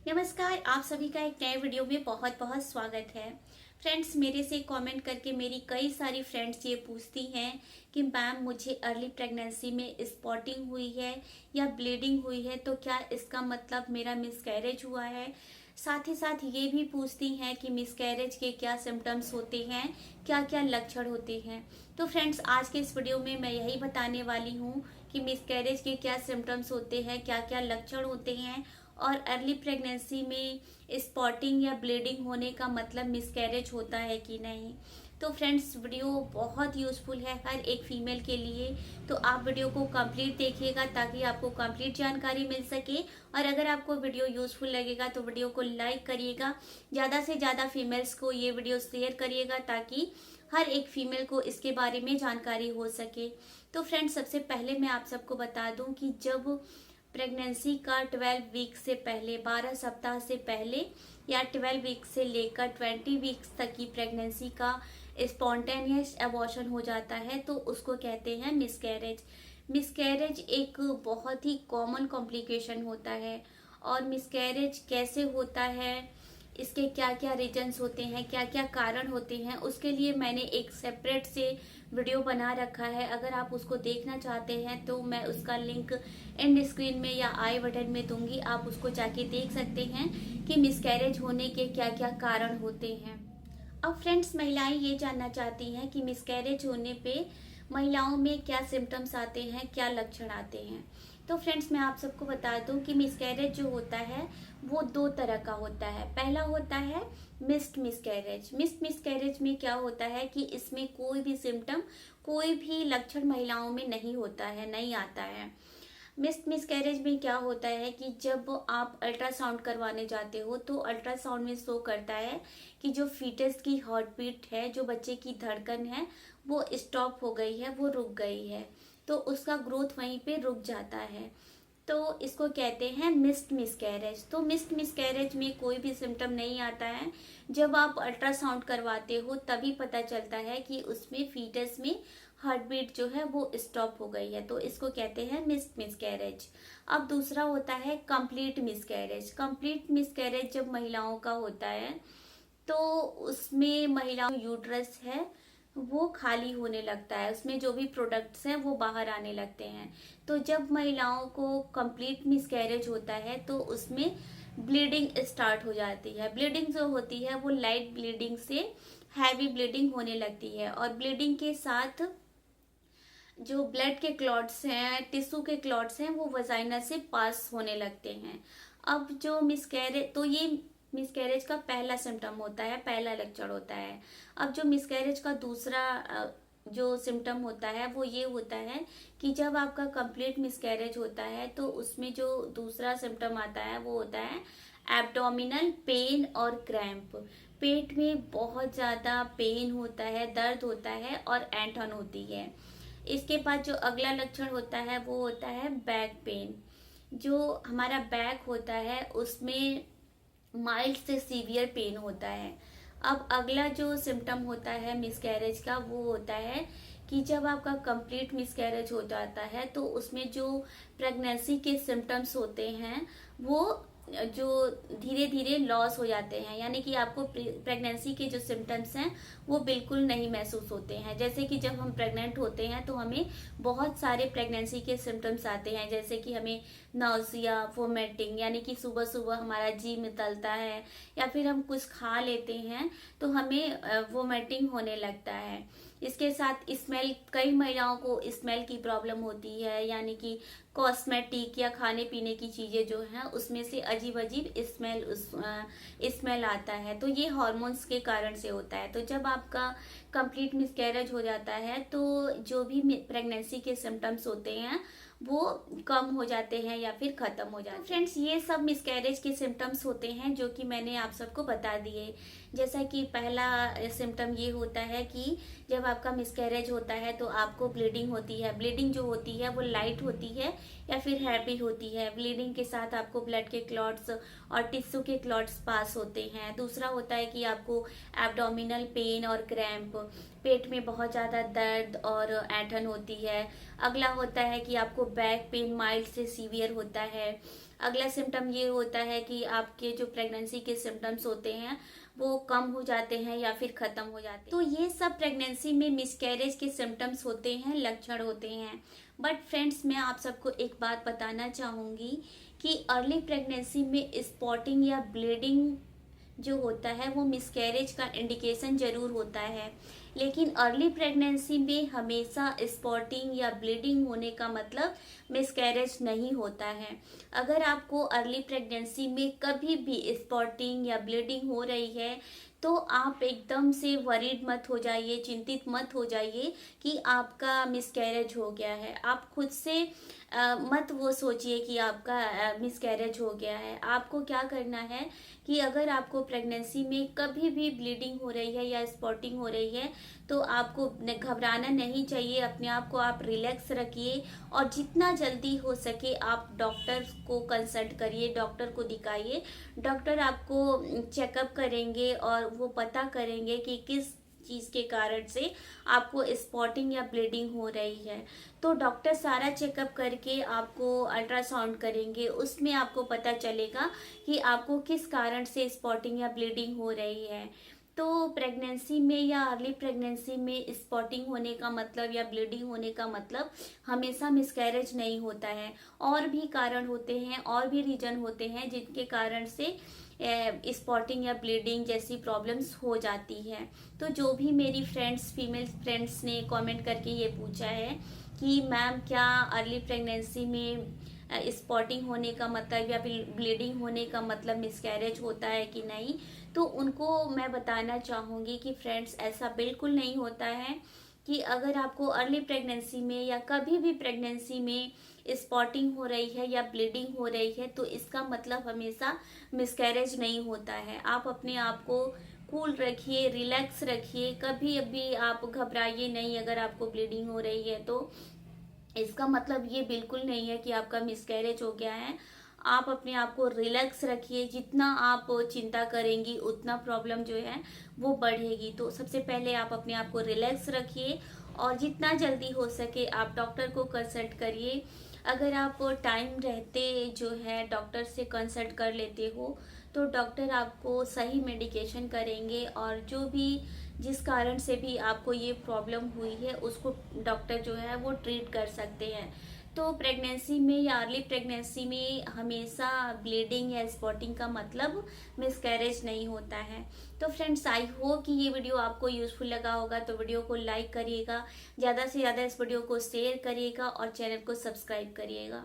नमस्कार, आप सभी का एक नए वीडियो में बहुत बहुत स्वागत है। फ्रेंड्स, मेरे से कमेंट करके मेरी कई सारी फ्रेंड्स ये पूछती हैं कि मैम मुझे अर्ली प्रेगनेंसी में स्पॉटिंग हुई है या ब्लीडिंग हुई है, तो क्या इसका मतलब मेरा मिसकैरेज हुआ है। साथ ही साथ ये भी पूछती हैं कि मिसकैरेज के क्या सिम्टम्स होते हैं, क्या क्या लक्षण होते हैं। तो फ्रेंड्स, आज के इस वीडियो में मैं यही बताने वाली हूँ कि मिसकैरेज के क्या सिम्टम्स होते हैं, क्या क्या लक्षण होते हैं और अर्ली प्रेगनेंसी में स्पॉटिंग या ब्लीडिंग होने का मतलब मिसकैरेज होता है कि नहीं। तो फ्रेंड्स, वीडियो बहुत यूज़फुल है हर एक फीमेल के लिए, तो आप वीडियो को कंप्लीट देखिएगा ताकि आपको कंप्लीट जानकारी मिल सके। और अगर आपको वीडियो यूज़फुल लगेगा तो वीडियो को लाइक करिएगा, ज़्यादा से ज़्यादा फीमेल्स को ये वीडियो शेयर करिएगा ताकि हर एक फीमेल को इसके बारे में जानकारी हो सके। तो फ्रेंड्स, सबसे पहले मैं आप सबको बता दूं कि जब प्रेगनेंसी का 12 वीक से पहले, 12 सप्ताह से पहले या 12 वीक से लेकर 20 वीक्स तक की प्रेगनेंसी का स्पॉन्टेनियस अबॉर्शन हो जाता है तो उसको कहते हैं मिसकैरेज। मिसकैरेज एक बहुत ही कॉमन कॉम्प्लिकेशन होता है। और मिसकैरेज कैसे होता है, इसके क्या क्या रीजंस होते हैं, क्या क्या कारण होते हैं, उसके लिए मैंने एक सेपरेट से वीडियो बना रखा है। अगर आप उसको देखना चाहते हैं तो मैं उसका लिंक एंड स्क्रीन में या आई बटन में दूंगी, आप उसको जाके देख सकते हैं कि मिसकैरेज होने के क्या क्या कारण होते हैं। अब फ्रेंड्स, महिलाएं ये जानना चाहती हैं कि मिसकैरेज होने पे महिलाओं में क्या सिम्टम्स आते हैं, क्या लक्षण आते हैं। तो फ्रेंड्स, मैं आप सबको बता दूं कि मिसकैरेज जो होता है वो दो तरह का होता है। पहला होता है मिस्ड मिसकैरेज। मिस्ड मिसकैरेज में क्या होता है कि इसमें कोई भी सिम्टम, कोई भी लक्षण महिलाओं में नहीं होता है, नहीं आता है। मिसकैरेज में क्या होता है कि जब आप अल्ट्रासाउंड करवाने जाते हो तो अल्ट्रासाउंड में शो करता है कि जो फीटस की हार्ट बीट है, जो बच्चे की धड़कन है, वो स्टॉप हो गई है, वो रुक गई है, तो उसका ग्रोथ वहीं पे रुक जाता है। तो इसको कहते हैं मिस्ड मिसकैरेज। तो मिस्ड मिसकैरेज में कोई भी सिम्टम नहीं आता है। जब आप अल्ट्रासाउंड करवाते हो तभी पता चलता है कि उसमें फीटस में हार्ट बीट जो है वो स्टॉप हो गई है, तो इसको कहते हैं मिस्ड मिसकैरेज। अब दूसरा होता है कंप्लीट मिसकैरेज। कंप्लीट मिसकैरेज जब महिलाओं का होता है तो उसमें महिलाओं यूट्रस है वो खाली होने लगता है, उसमें जो भी प्रोडक्ट्स हैं वो बाहर आने लगते हैं। तो जब महिलाओं को कंप्लीट मिसकैरेज होता है तो उसमें ब्लीडिंग स्टार्ट हो जाती है। ब्लीडिंग जो होती है वो लाइट ब्लीडिंग से हैवी ब्लीडिंग होने लगती है, और ब्लीडिंग के साथ जो ब्लड के क्लॉट्स हैं, टिश्यू के क्लॉट्स हैं, वो वजाइना से पास होने लगते हैं। अब जो मिसकैरेज, तो ये मिसकैरेज का पहला सिम्टम होता है, पहला लक्षण होता है। अब जो मिसकैरेज का दूसरा जो सिम्टम होता है वो ये होता है कि जब आपका कंप्लीट मिसकैरेज होता है तो उसमें जो दूसरा सिम्टम आता है वो होता है एब्डोमिनल पेन और क्रैम्प। पेट में बहुत ज़्यादा पेन होता है, दर्द होता है और ऐंठन होती है। इसके बाद जो अगला लक्षण होता है वो होता है बैक पेन। जो हमारा बैक होता है उसमें माइल्ड से सीवियर पेन होता है। अब अगला जो सिम्टम होता है मिसकैरेज का वो होता है कि जब आपका कंप्लीट मिसकैरेज हो जाता है तो उसमें जो प्रेगनेंसी के सिम्टम्स होते हैं वो जो धीरे धीरे लॉस हो जाते हैं, यानी कि आपको प्रेगनेंसी के जो सिम्टम्स हैं वो बिल्कुल नहीं महसूस होते हैं। जैसे कि जब हम प्रेग्नेंट होते हैं तो हमें बहुत सारे प्रेगनेंसी के सिम्टम्स आते हैं, जैसे कि हमें नाउजिया, वोमिटिंग, यानी कि सुबह सुबह हमारा जी मितलता है, या फिर हम कुछ खा लेते हैं तो हमें वोमिटिंग होने लगता है। इसके साथ स्मेल, कई महिलाओं को स्मेल की प्रॉब्लम होती है, यानी कि कॉस्मेटिक या खाने पीने की चीजें जो हैं उसमें से अजीब अजीब स्मेल आता है, तो ये हॉर्मोन्स के कारण से होता है। तो जब आपका कंप्लीट मिसकैरेज हो जाता है तो जो भी प्रेगनेंसी के सिम्टम्स होते हैं वो कम हो जाते हैं या फिर खत्म हो जाते हैं। तो फ्रेंड्स, ये सब मिसकैरेज के सिम्टम्स होते हैं जो कि मैंने आप सबको बता दिए। जैसा कि पहला सिम्टम ये होता है कि जब आपका मिसकैरेज होता है तो आपको ब्लीडिंग होती है। ब्लीडिंग जो होती है वो लाइट होती है, या फिर हैवी होती है। ब्लीडिंग के साथ आपको ब्लड के क्लॉट्स और टिश्यू के क्लॉट्स पास होते हैं। दूसरा होता है कि आपको एब्डोमिनल पेन और क्रैम्प, पेट में बहुत ज़्यादा दर्द और ऐंठन होती है। अगला होता है कि आपको बैक पेन माइल्ड से सीवियर होता है। अगला सिम्टम ये होता है कि आपके जो प्रेगनेंसी के सिम्टम्स होते हैं वो कम हो जाते हैं या फिर खत्म हो जाते हैं। तो ये सब प्रेगनेंसी में मिसकैरेज के सिम्टम्स होते हैं, लक्षण होते हैं। बट फ्रेंड्स, मैं आप सबको एक बात बताना चाहूँगी कि अर्ली प्रेगनेंसी में स्पॉटिंग या ब्लीडिंग जो होता है वो मिसकैरेज का इंडिकेशन जरूर होता है, लेकिन अर्ली प्रेगनेंसी में हमेशा स्पॉटिंग या ब्लीडिंग होने का मतलब मिसकैरेज नहीं होता है। अगर आपको अर्ली प्रेगनेंसी में कभी भी स्पॉटिंग या ब्लीडिंग हो रही है तो आप एकदम से वरीड मत हो जाइए, चिंतित मत हो जाइए कि आपका मिसकैरेज हो गया है। आप खुद से मत वो सोचिए कि आपका मिसकैरेज हो गया है। आपको क्या करना है कि अगर आपको प्रेगनेंसी में कभी भी ब्लीडिंग हो रही है या स्पॉटिंग हो रही है तो आपको घबराना नहीं चाहिए। अपने आप को आप रिलैक्स रखिए और जितना जल्दी हो सके आप डॉक्टर को कंसल्ट करिए, डॉक्टर को दिखाइए। डॉक्टर आपको चेकअप करेंगे और वो पता करेंगे कि किस चीज़ के कारण से आपको स्पॉटिंग या ब्लीडिंग हो रही है। तो डॉक्टर सारा चेकअप करके आपको अल्ट्रासाउंड करेंगे, उसमें आपको पता चलेगा कि आपको किस कारण से स्पॉटिंग या ब्लीडिंग हो रही है। तो प्रेगनेंसी में या अर्ली प्रेगनेंसी में स्पॉटिंग होने का मतलब या ब्लीडिंग होने का मतलब हमेशा मिसकैरेज नहीं होता है। और भी कारण होते हैं, और भी रीजन होते हैं जिनके कारण से स्पॉटिंग या ब्लीडिंग जैसी प्रॉब्लम्स हो जाती है। तो जो भी मेरी फ्रेंड्स, फीमेल फ्रेंड्स ने कमेंट करके ये पूछा है कि मैम क्या अर्ली प्रेगनेंसी में स्पॉटिंग होने का मतलब या फिर ब्लीडिंग होने का मतलब मिसकैरेज होता है कि नहीं, तो उनको मैं बताना चाहूँगी कि फ्रेंड्स ऐसा बिल्कुल नहीं होता है। कि अगर आपको अर्ली प्रेगनेंसी में या कभी भी प्रेगनेंसी में स्पॉटिंग हो रही है या ब्लीडिंग हो रही है तो इसका मतलब हमेशा मिसकैरेज नहीं होता है। आप अपने आप को कूल रखिए, रिलैक्स रखिए, कभी अभी आप घबराइए नहीं। अगर आपको ब्लीडिंग हो रही है तो इसका मतलब ये बिल्कुल नहीं है कि आपका मिसकैरेज हो गया है। आप अपने आप को रिलैक्स रखिए, जितना आप चिंता करेंगी उतना प्रॉब्लम जो है वो बढ़ेगी। तो सबसे पहले आप अपने आप को रिलैक्स रखिए और जितना जल्दी हो सके आप डॉक्टर को कंसल्ट करिए। अगर आप टाइम रहते जो है डॉक्टर से कंसल्ट कर लेते हो तो डॉक्टर आपको सही मेडिकेशन करेंगे और जो भी जिस कारण से भी आपको ये प्रॉब्लम हुई है उसको डॉक्टर जो है वो ट्रीट कर सकते हैं। तो प्रेगनेंसी में या अर्ली प्रेगनेंसी में हमेशा ब्लीडिंग या स्पॉटिंग का मतलब मिसकैरेज नहीं होता है। तो फ्रेंड्स, आई होप कि ये वीडियो आपको यूजफुल लगा होगा, तो वीडियो को लाइक करिएगा, ज़्यादा से ज़्यादा इस वीडियो को शेयर करिएगा और चैनल को सब्सक्राइब करिएगा।